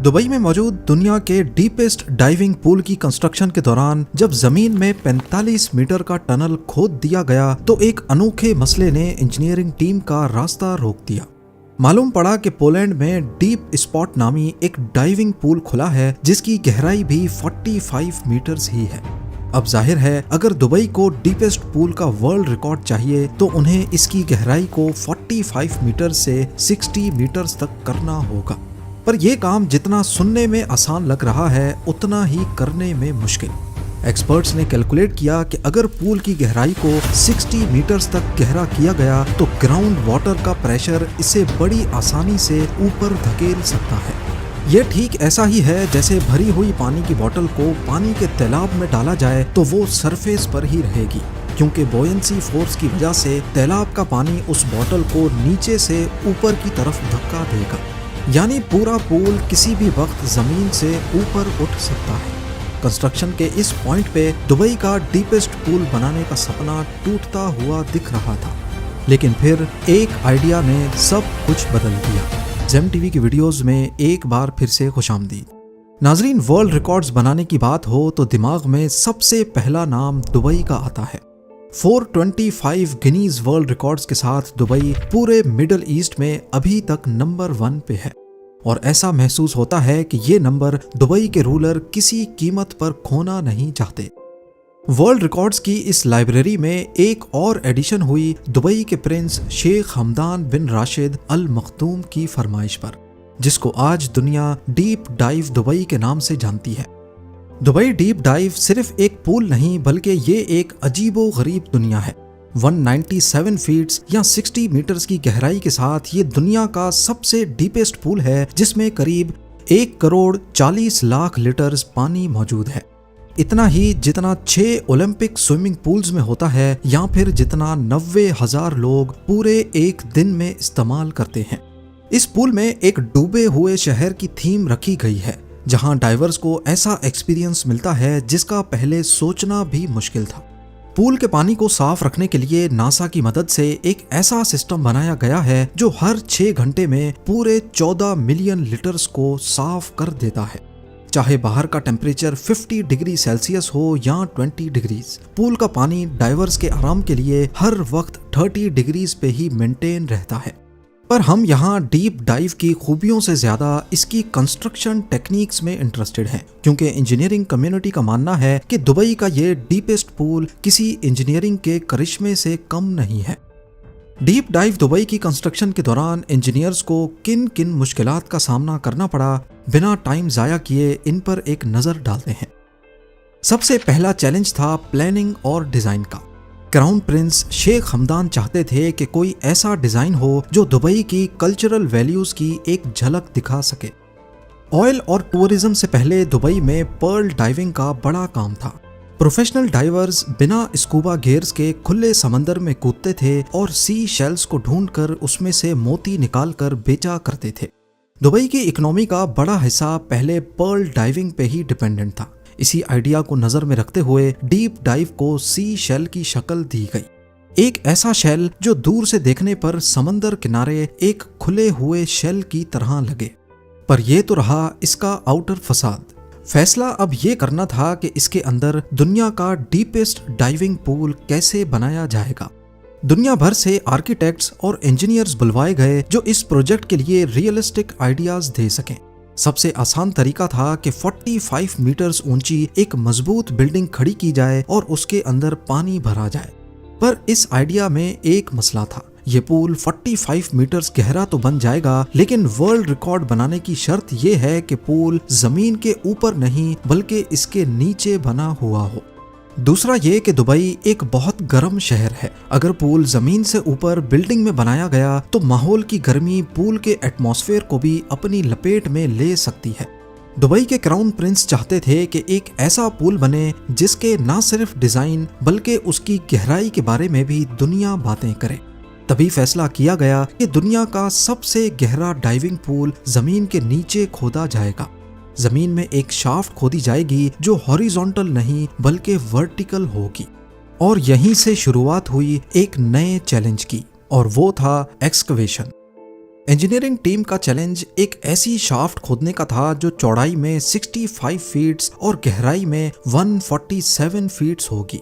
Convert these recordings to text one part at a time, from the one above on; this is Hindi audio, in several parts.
दुबई में मौजूद दुनिया के डीपेस्ट डाइविंग पूल की कंस्ट्रक्शन के दौरान जब जमीन में 45 मीटर का टनल खोद दिया गया तो एक अनोखे मसले ने इंजीनियरिंग टीम का रास्ता रोक दिया। मालूम पड़ा कि पोलैंड में डीप स्पॉट नामी एक डाइविंग पूल खुला है जिसकी गहराई भी 45 मीटर्स ही है। अब जाहिर है अगर दुबई को डीपेस्ट पूल का वर्ल्ड रिकॉर्ड चाहिए तो उन्हें इसकी गहराई को 45 मीटर से 60 मीटर्स तक करना होगा। पर यह काम जितना सुनने में आसान लग रहा है उतना ही करने में मुश्किल। एक्सपर्ट्स ने कैलकुलेट किया कि अगर पूल की गहराई को 60 मीटर्स तक गहरा किया गया तो ग्राउंड वाटर का प्रेशर इसे बड़ी आसानी से ऊपर धकेल सकता है। यह ठीक ऐसा ही है जैसे भरी हुई पानी की बोतल को पानी के तालाब में डाला जाए तो वो सरफेस पर ही रहेगी, क्योंकि बॉयंसी फोर्स की वजह से तालाब का पानी उस बोतल को नीचे से ऊपर की तरफ धक्का देगा। यानी पूरा पूल किसी भी वक्त जमीन से ऊपर उठ सकता है। कंस्ट्रक्शन के इस पॉइंट पे दुबई का डीपेस्ट पूल बनाने का सपना टूटता हुआ दिख रहा था, लेकिन फिर एक आइडिया ने सब कुछ बदल दिया। जेम टीवी की वीडियोस में एक बार फिर से खुशामदीद। नाजरीन, वर्ल्ड रिकॉर्ड्स बनाने की बात हो तो दिमाग में सबसे पहला नाम दुबई का आता है। 425 गिनीज वर्ल्ड रिकॉर्ड्स के साथ दुबई पूरे मिडल ईस्ट में अभी तक नंबर 1 पे है, और ऐसा महसूस होता है कि ये नंबर दुबई के रूलर किसी कीमत पर खोना नहीं चाहते। वर्ल्ड रिकॉर्ड्स की इस लाइब्रेरी में एक और एडिशन हुई दुबई के प्रिंस शेख हमदान बिन राशिद अल मखदूम की फरमाइश पर, जिसको आज दुनिया डीप डाइव दुबई के नाम से जानती है। दुबई डीप डाइव सिर्फ एक पूल नहीं बल्कि ये एक अजीबो गरीब दुनिया है। 197 फीट्स या 60 मीटर्स की गहराई के साथ ये दुनिया का सबसे डीपेस्ट पूल है, जिसमें करीब 1 करोड़ 40 लाख लीटर्स पानी मौजूद है। इतना ही जितना 6 ओलंपिक स्विमिंग पूल्स में होता है, या फिर जितना 90,000 लोग पूरे एक दिन में इस्तेमाल करते हैं। इस पूल में एक डूबे हुए शहर की थीम रखी गई है, जहां डाइवर्स को ऐसा एक्सपीरियंस मिलता है जिसका पहले सोचना भी मुश्किल था। पूल के पानी को साफ रखने के लिए नासा की मदद से एक ऐसा सिस्टम बनाया गया है जो हर 6 घंटे में पूरे 14 मिलियन लीटर्स को साफ कर देता है। चाहे बाहर का टेम्परेचर 50 डिग्री सेल्सियस हो या 20 डिग्रीज, पूल का पानी डाइवर्स के आराम के लिए हर वक्त 30 डिग्रीज पे ही मेंटेन रहता है। पर हम यहाँ डीप डाइव की खूबियों से ज्यादा इसकी कंस्ट्रक्शन टेक्निक्स में इंटरेस्टेड हैं, क्योंकि इंजीनियरिंग कम्युनिटी का मानना है कि दुबई का ये डीपेस्ट पूल किसी इंजीनियरिंग के करिश्मे से कम नहीं है। डीप डाइव दुबई की कंस्ट्रक्शन के दौरान इंजीनियर्स को किन किन मुश्किलात का सामना करना पड़ा, बिना टाइम जाया किए इन पर एक नजर डालते हैं। सबसे पहला चैलेंज था प्लानिंग और डिजाइन का। क्राउन प्रिंस शेख हमदान चाहते थे कि कोई ऐसा डिजाइन हो जो दुबई की कल्चरल वैल्यूज की एक झलक दिखा सके। ऑयल और टूरिज्म से पहले दुबई में पर्ल डाइविंग का बड़ा काम था। प्रोफेशनल डाइवर्स बिना स्कूबा गियर्स के खुले समंदर में कूदते थे और सी शेल्स को ढूंढकर उसमें से मोती निकालकर बेचा करते थे। दुबई की इकोनॉमी का बड़ा हिस्सा पहले पर्ल डाइविंग पे ही डिपेंडेंट था। इसी आइडिया को नजर में रखते हुए डीप डाइव को सी शेल की शक्ल दी गई। एक ऐसा शेल जो दूर से देखने पर समंदर किनारे एक खुले हुए शेल की तरह लगे। पर यह तो रहा इसका आउटर फसाद। फैसला अब यह करना था कि इसके अंदर दुनिया का डीपेस्ट डाइविंग पूल कैसे बनाया जाएगा। दुनिया भर से आर्किटेक्ट्स और इंजीनियर्स बुलवाए गए जो इस प्रोजेक्ट के लिए रियलिस्टिक आइडियाज दे सकें। सबसे आसान तरीका था कि 45 मीटर्स ऊंची एक मजबूत बिल्डिंग खड़ी की जाए और उसके अंदर पानी भरा जाए। पर इस आइडिया में एक मसला था। ये पूल 45 मीटर्स गहरा तो बन जाएगा, लेकिन वर्ल्ड रिकॉर्ड बनाने की शर्त यह है कि पूल जमीन के ऊपर नहीं बल्कि इसके नीचे बना हुआ हो। दूसरा ये कि दुबई एक बहुत गर्म शहर है। अगर पूल जमीन से ऊपर बिल्डिंग में बनाया गया तो माहौल की गर्मी पूल के एटमॉस्फेयर को भी अपनी लपेट में ले सकती है। दुबई के क्राउन प्रिंस चाहते थे कि एक ऐसा पूल बने जिसके न सिर्फ डिजाइन बल्कि उसकी गहराई के बारे में भी दुनिया बातें करे। तभी फैसला किया गया कि दुनिया का सबसे गहरा डाइविंग पूल जमीन के नीचे खोदा जाएगा। जमीन में एक शाफ्ट खोदी जाएगी जो हॉरिजॉन्टल नहीं बल्कि वर्टिकल होगी। और यहीं से शुरुआत हुई एक नए चैलेंज की, और वो था एक्सकवेशन। इंजीनियरिंग टीम का चैलेंज एक ऐसी शाफ्ट खोदने का था जो चौड़ाई में 65 फीट्स और गहराई में 147 फीट्स होगी।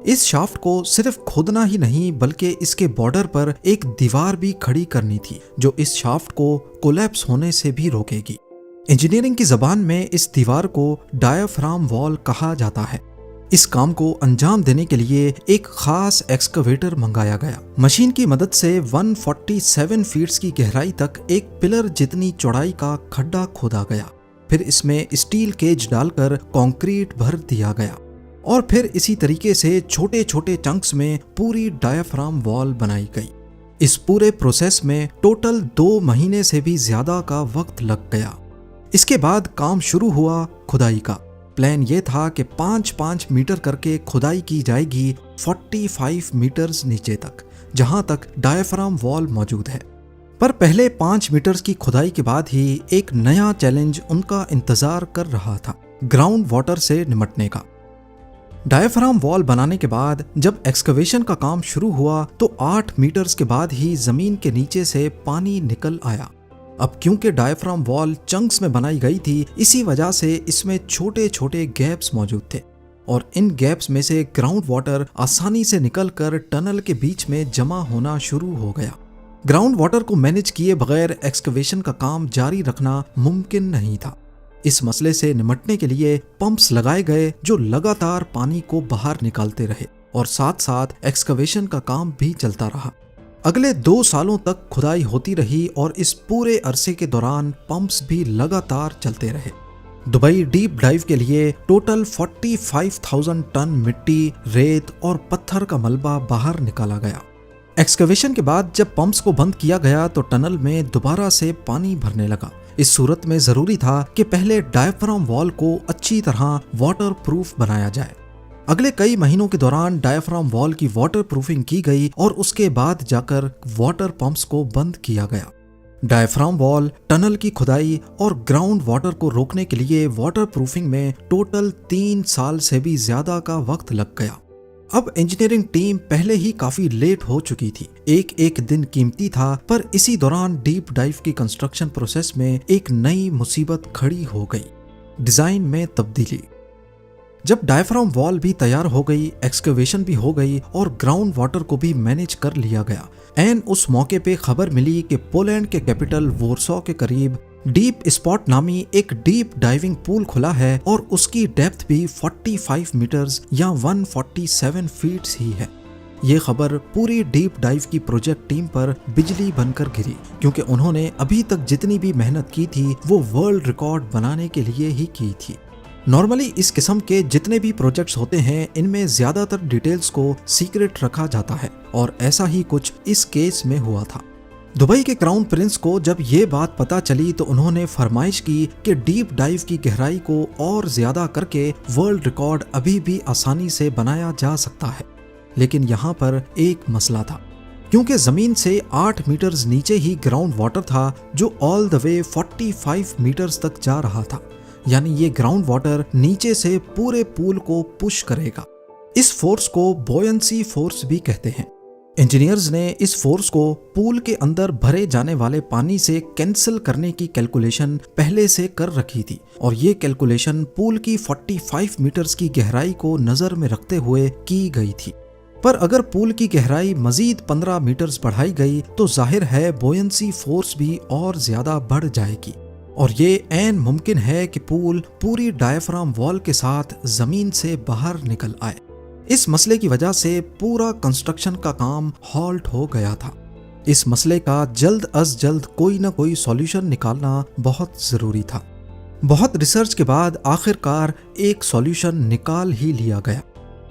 इस शाफ्ट को सिर्फ खोदना ही नहीं बल्कि इसके बॉर्डर पर एक दीवार भी खड़ी करनी थी जो इस शाफ्ट को कोलैप्स होने से भी रोकेगी। इंजीनियरिंग की जबान में इस दीवार को डायाफ्राम वॉल कहा जाता है। इस काम को अंजाम देने के लिए एक खास एक्सकवेटर मंगाया गया। मशीन की मदद से 147 फीट्स की गहराई तक एक पिलर जितनी चौड़ाई का खड्डा खोदा गया। फिर इसमें स्टील केज डालकर कंक्रीट भर दिया गया और फिर इसी तरीके से छोटे छोटे चंक्स में पूरी डायाफ्राम वॉल बनाई गई। इस पूरे प्रोसेस में टोटल 2 महीने से भी ज्यादा का वक्त लग गया। इसके बाद काम शुरू हुआ खुदाई का। प्लान ये था कि 5-5 मीटर करके खुदाई की जाएगी 45 मीटर्स नीचे तक, जहां तक डायाफ्राम वॉल मौजूद है। पर पहले 5 मीटर्स की खुदाई के बाद ही एक नया चैलेंज उनका इंतजार कर रहा था, ग्राउंड वाटर से निपटने का। डायाफ्राम वॉल बनाने के बाद जब एक्सकवेशन का काम शुरू हुआ तो 8 मीटर्स के बाद ही जमीन के नीचे से पानी निकल आया। अब क्योंकि डायाफ्राम वॉल चंक्स में बनाई गई थी, इसी वजह से इसमें छोटे छोटे गैप्स मौजूद थे और इन गैप्स में से ग्राउंड वाटर आसानी से निकलकर टनल के बीच में जमा होना शुरू हो गया। ग्राउंड वाटर को मैनेज किए बगैर एक्सकवेशन का काम जारी रखना मुमकिन नहीं था। इस मसले से निपटने के लिए पंप्स लगाए गए जो लगातार पानी को बाहर निकालते रहे और साथ साथ एक्सकवेशन का काम भी चलता रहा। अगले 2 सालों तक खुदाई होती रही और इस पूरे अरसे के दौरान पंप्स भी लगातार चलते रहे। दुबई डीप डाइव के लिए टोटल 45,000 टन मिट्टी, रेत और पत्थर का मलबा बाहर निकाला गया। एक्सकवेशन के बाद जब पंप्स को बंद किया गया तो टनल में दोबारा से पानी भरने लगा। इस सूरत में जरूरी था कि पहले डायाफ्राम वॉल को अच्छी तरह वाटर प्रूफ बनाया जाए। अगले कई महीनों के दौरान डायाफ्राम वॉल की वाटर प्रूफिंग की गई और उसके बाद जाकर वाटर पंप्स को बंद किया गया। डायाफ्राम वॉल, टनल की खुदाई और ग्राउंड वाटर को रोकने के लिए वाटर प्रूफिंग में टोटल 3 साल से भी ज्यादा का वक्त लग गया। अब इंजीनियरिंग टीम पहले ही काफी लेट हो चुकी थी। एक एक दिन कीमती था, पर इसी दौरान डीप डाइव की कंस्ट्रक्शन प्रोसेस में एक नई मुसीबत खड़ी हो गई, डिजाइन में तब्दीली। जब डायाफ्राम वॉल भी तैयार हो गई, एक्सकवेशन भी हो गई और ग्राउंड वाटर को भी मैनेज कर लिया गया, एन उस मौके पे खबर मिली कि पोलैंड के कैपिटल वॉर्सो के करीब डीप स्पॉट नामी एक डीप डाइविंग पूल खुला है और उसकी डेप्थ भी 45 मीटर्स या 147 फीट्स ही है। ये खबर पूरी डीप डाइव की प्रोजेक्ट टीम पर बिजली बनकर गिरी, क्योंकि उन्होंने अभी तक जितनी भी मेहनत की थी वो वर्ल्ड रिकॉर्ड बनाने के लिए ही की थी। नॉर्मली इस किस्म के जितने भी प्रोजेक्ट्स होते हैं इनमें ज्यादातर डिटेल्स को सीक्रेट रखा जाता है और ऐसा ही कुछ इस केस में हुआ था। दुबई के क्राउन प्रिंस को जब ये बात पता चली तो उन्होंने फरमाइश की कि डीप डाइव की गहराई को और ज्यादा करके वर्ल्ड रिकॉर्ड अभी भी आसानी से बनाया जा सकता है। लेकिन यहाँ पर एक मसला था, क्योंकि जमीन से 8 मीटर्स नीचे ही ग्राउंड वाटर था जो ऑल द वे 45 मीटर्स तक जा रहा था। यानी ये ग्राउंड वाटर नीचे से पूरे पूल को पुश करेगा। इस फोर्स को बॉयंसी फोर्स भी कहते हैं। इंजीनियर्स ने इस फोर्स को पूल के अंदर भरे जाने वाले पानी से कैंसिल करने की कैलकुलेशन पहले से कर रखी थी और ये कैलकुलेशन पूल की 45 मीटर्स की गहराई को नजर में रखते हुए की गई थी। पर अगर पूल की गहराई मजीद 15 मीटर्स बढ़ाई गई तो जाहिर है बॉयंसी फोर्स भी और ज्यादा बढ़ जाएगी और ये ऐन मुमकिन है कि पूल पूरी डायाफ्राम वॉल के साथ जमीन से बाहर निकल आए। इस मसले की वजह से पूरा कंस्ट्रक्शन का काम हॉल्ट हो गया था। इस मसले का जल्द अज जल्द कोई ना कोई सॉल्यूशन निकालना बहुत जरूरी था। बहुत रिसर्च के बाद आखिरकार एक सॉल्यूशन निकाल ही लिया गया।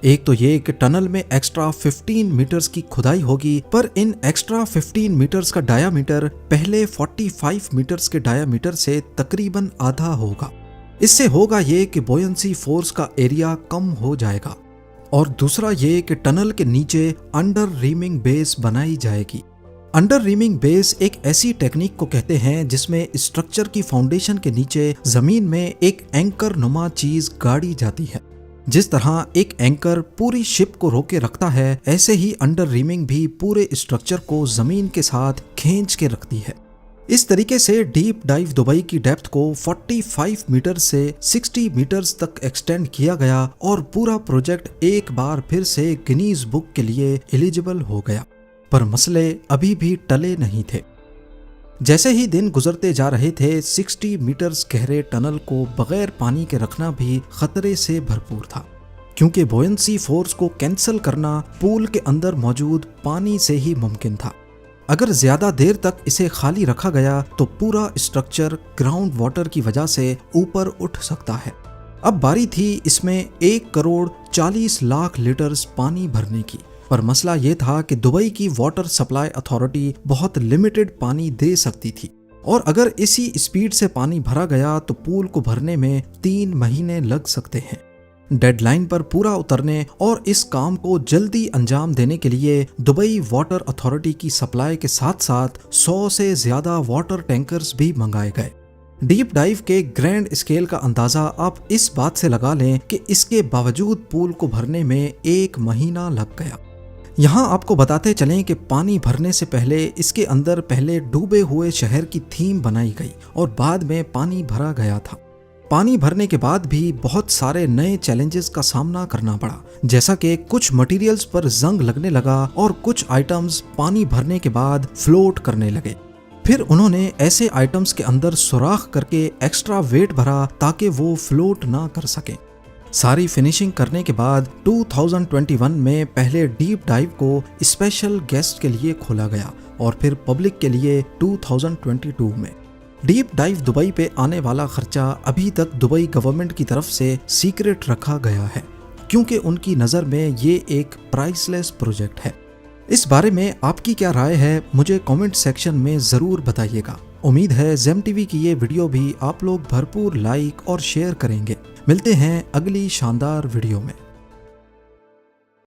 एक तो ये कि टनल में एक्स्ट्रा 15 मीटर्स की खुदाई होगी, पर इन एक्स्ट्रा 15 मीटर्स का डायामीटर पहले 45 मीटर्स के डायामीटर से तकरीबन आधा होगा। इससे होगा ये कि बॉयंसी फोर्स का एरिया कम हो जाएगा। और दूसरा ये कि टनल के नीचे अंडर रीमिंग बेस बनाई जाएगी। अंडर रीमिंग बेस एक ऐसी टेक्निक को कहते हैं जिसमें स्ट्रक्चर की फाउंडेशन के नीचे जमीन में एक एंकर नुमा चीज गाड़ी जाती है। जिस तरह एक एंकर पूरी शिप को रोके रखता है, ऐसे ही अंडर रीमिंग भी पूरे स्ट्रक्चर को जमीन के साथ खींच के रखती है। इस तरीके से डीप डाइव दुबई की डेप्थ को 45 मीटर से 60 मीटर्स तक एक्सटेंड किया गया और पूरा प्रोजेक्ट एक बार फिर से गिनीज बुक के लिए एलिजिबल हो गया। पर मसले अभी भी टले नहीं थे। जैसे ही दिन गुजरते जा रहे थे, 60 मीटर्स गहरे टनल को बगैर पानी के रखना भी खतरे से भरपूर था, क्योंकि बोयंसी फोर्स को कैंसिल करना पूल के अंदर मौजूद पानी से ही मुमकिन था। अगर ज्यादा देर तक इसे खाली रखा गया तो पूरा स्ट्रक्चर ग्राउंड वाटर की वजह से ऊपर उठ सकता है। अब बारी थी इसमें 1 करोड़ 40 लाख लीटर्स पानी भरने की। पर मसला ये था कि दुबई की वाटर सप्लाई अथॉरिटी बहुत लिमिटेड पानी दे सकती थी, और अगर इसी स्पीड से पानी भरा गया तो पूल को भरने में 3 महीने लग सकते हैं। डेडलाइन पर पूरा उतरने और इस काम को जल्दी अंजाम देने के लिए दुबई वाटर अथॉरिटी की सप्लाई के साथ साथ 100 से ज्यादा वाटर टैंकर्स भी मंगाए गए। डीप डाइव के ग्रैंड स्केल का अंदाजा आप इस बात से लगा लें कि इसके बावजूद पूल को भरने में 1 महीना लग गया। यहाँ आपको बताते चलें कि पानी भरने से पहले इसके अंदर पहले डूबे हुए शहर की थीम बनाई गई और बाद में पानी भरा गया था। पानी भरने के बाद भी बहुत सारे नए चैलेंजेस का सामना करना पड़ा, जैसा कि कुछ मटेरियल्स पर जंग लगने लगा और कुछ आइटम्स पानी भरने के बाद फ्लोट करने लगे। फिर उन्होंने ऐसे आइटम्स के अंदर सुराख करके एक्स्ट्रा वेट भरा ताकि वो फ्लोट ना कर सके। सारी फिनिशिंग करने के बाद 2021 में पहले डीप डाइव को स्पेशल गेस्ट के लिए खोला गया और फिर पब्लिक के लिए 2022 में। डीप डाइव दुबई पे आने वाला खर्चा अभी तक दुबई गवर्नमेंट की तरफ से सीक्रेट रखा गया है, क्योंकि उनकी नज़र में ये एक प्राइसलेस प्रोजेक्ट है। इस बारे में आपकी क्या राय है, मुझे कमेंट सेक्शन में ज़रूर बताइएगा। उम्मीद है जेम टीवी की ये वीडियो भी आप लोग भरपूर लाइक और शेयर करेंगे। मिलते हैं अगली शानदार वीडियो में।